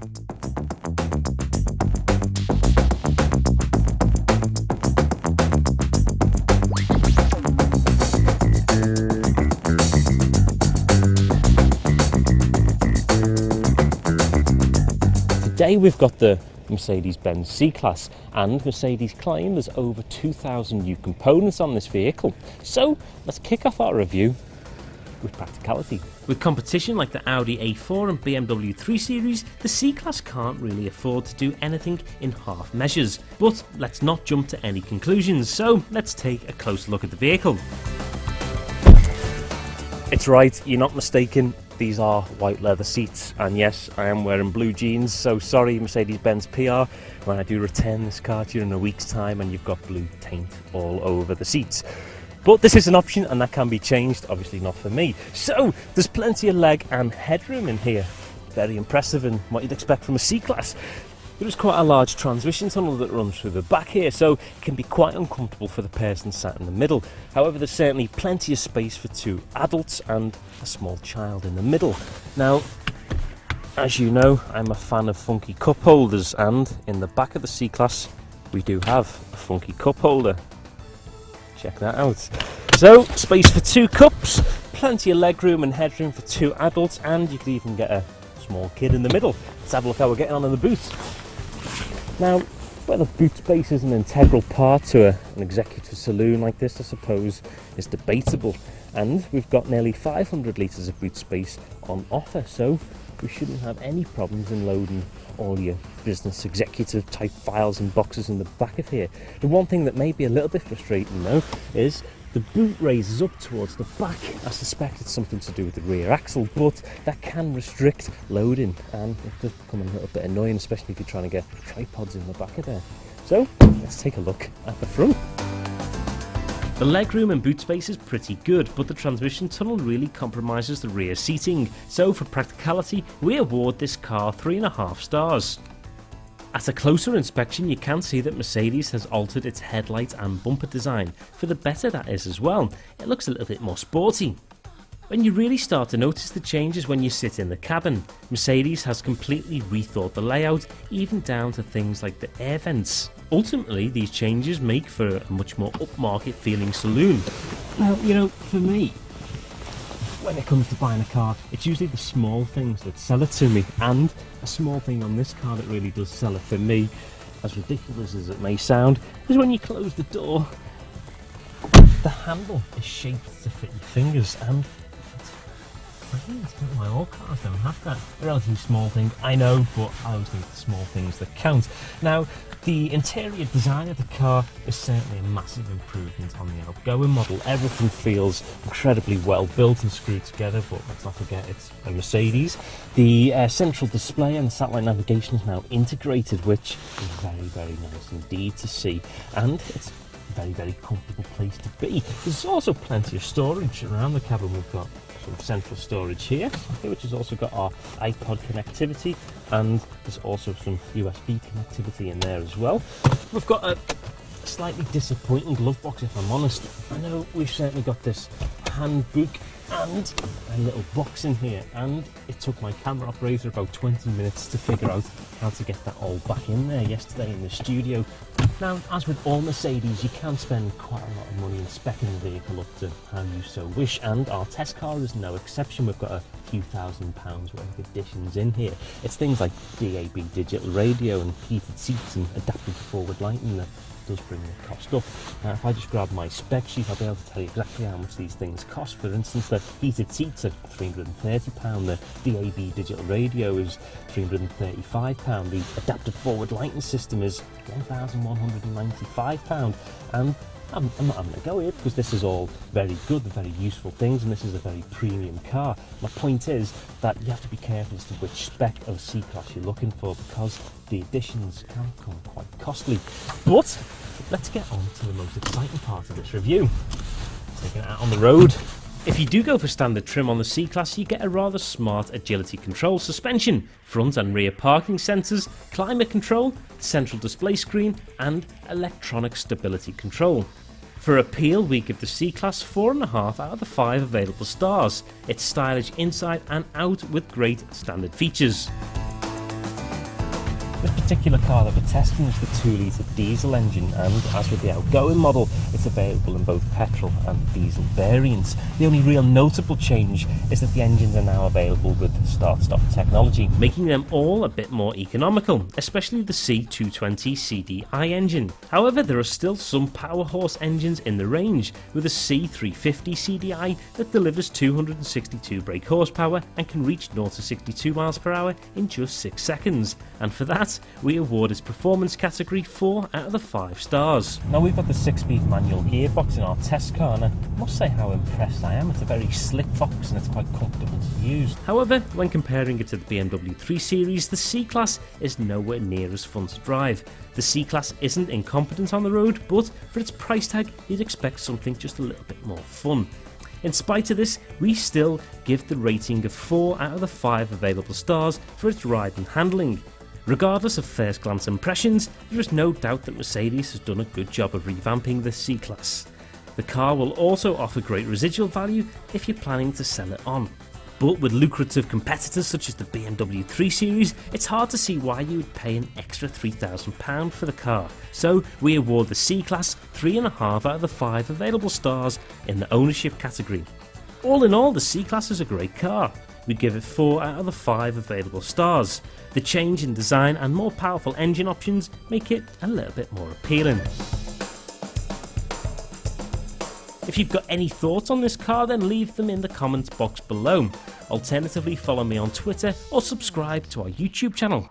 Today we've got the Mercedes-Benz C-Class, and Mercedes claim there's over 2,000 new components on this vehicle. So let's kick off our review with practicality. With competition like the Audi A4 and BMW 3 Series, the C-Class can't really afford to do anything in half measures. But let's not jump to any conclusions, so let's take a closer look at the vehicle. It's right, you're not mistaken. These are white leather seats, and yes, I am wearing blue jeans, so sorry Mercedes-Benz PR when I do return this car to you in a week's time and you've got blue taint all over the seats. But this is an option and that can be changed, obviously not for me. So there's plenty of leg and headroom in here. Very impressive and what you'd expect from a C-Class. There is quite a large transmission tunnel that runs through the back here, so it can be quite uncomfortable for the person sat in the middle. However, there's certainly plenty of space for two adults and a small child in the middle. Now, as you know, I'm a fan of funky cup holders, and in the back of the C-Class we do have a funky cup holder. Check that out. So, space for two cups, plenty of legroom and headroom for two adults, and you could even get a small kid in the middle. Let's have a look how we're getting on in the boot. Now, whether boot space is an integral part to an executive saloon like this, I suppose, is debatable. And we've got nearly 500 litres of boot space on offer, so we shouldn't have any problems in loading all your business executive type files and boxes in the back of here. The one thing that may be a little bit frustrating though is the boot raises up towards the back. I suspect it's something to do with the rear axle, but that can restrict loading and it does become a little bit annoying, especially if you're trying to get tripods in the back of there. So let's take a look at the front. The legroom and boot space is pretty good, but the transmission tunnel really compromises the rear seating. So for practicality, we award this car 3.5 stars. At a closer inspection you can see that Mercedes has altered its headlight and bumper design, for the better that is as well. It looks a little bit more sporty. When you really start to notice the changes when you sit in the cabin, Mercedes has completely rethought the layout, even down to things like the air vents. Ultimately, these changes make for a much more upmarket feeling saloon. Now, you know, for me, when it comes to buying a car, it's usually the small things that sell it to me, and a small thing on this car that really does sell it for me, as ridiculous as it may sound, is when you close the door, the handle is shaped to fit your fingers, and it's why all cars don't have that. A relatively small thing, I know, but I always think the small things that count. Now, the interior design of the car is certainly a massive improvement on the outgoing model. Everything feels incredibly well built and screwed together, but let's not forget it's a Mercedes. The central display and the satellite navigation is now integrated, which is very, very nice indeed to see, and it's a very, very comfortable place to be. There's also plenty of storage around the cabin. We've got some central storage here, which has also got our iPod connectivity, and there's also some USB connectivity in there as well. We've got a slightly disappointing glove box, if I'm honest. I know we've certainly got this handbook and a little box in here, and it took my camera operator about 20 minutes to figure out how to get that all back in there yesterday in the studio. Now, as with all Mercedes, you can spend quite a lot of money in speccing the vehicle up to how you so wish, and our test car is no exception. We've got a few £1,000s worth of additions in here. It's things like DAB digital radio and heated seats and adaptive forward lighting that does bring the cost up. Now, if I just grab my spec sheet, I'll be able to tell you exactly how much these things cost. For instance, the heated seats are £330, the DAB digital radio is £335, the adaptive forward lighting system is £1,195, and I'm not having a go here because this is all very good, very useful things, and this is a very premium car. My point is that you have to be careful as to which spec of C-Class you're looking for, because the additions can become quite costly. But let's get on to the most exciting part of this review, taking it out on the road. If you do go for standard trim on the C-Class, you get a rather smart agility control suspension, front and rear parking sensors, climate control, central display screen, and electronic stability control. For appeal, we give the C-Class 4.5 out of the 5 available stars. It's stylish inside and out with great standard features. This particular car that we're testing is the 2-litre diesel engine, and as with the outgoing model, it's available in both petrol and diesel variants. The only real notable change is that the engines are now available with start-stop technology, making them all a bit more economical, especially the C220 CDI engine. However, there are still some power horse engines in the range, with a C350 CDI that delivers 262 brake horsepower and can reach 0 to 62 miles per hour in just 6 seconds, and for that we award its performance category 4 out of the 5 stars. Now we've got the 6-speed manual gearbox in our test car, and I must say how impressed I am. It's a very slick box and it's quite comfortable to use. However, when comparing it to the BMW 3 Series, the C-Class is nowhere near as fun to drive. The C-Class isn't incompetent on the road, but for its price tag you'd expect something just a little bit more fun. In spite of this, we still give the rating of 4 out of the 5 available stars for its ride and handling. Regardless of first glance impressions, there is no doubt that Mercedes has done a good job of revamping the C-Class. The car will also offer great residual value if you're planning to sell it on. But with lucrative competitors such as the BMW 3 Series, it's hard to see why you would pay an extra £3,000 for the car. So we award the C-Class 3.5 out of the 5 available stars in the ownership category. All in all, the C-Class is a great car. We'd give it 4 out of the 5 available stars. The change in design and more powerful engine options make it a little bit more appealing. If you've got any thoughts on this car, then leave them in the comments box below. Alternatively, follow me on Twitter or subscribe to our YouTube channel.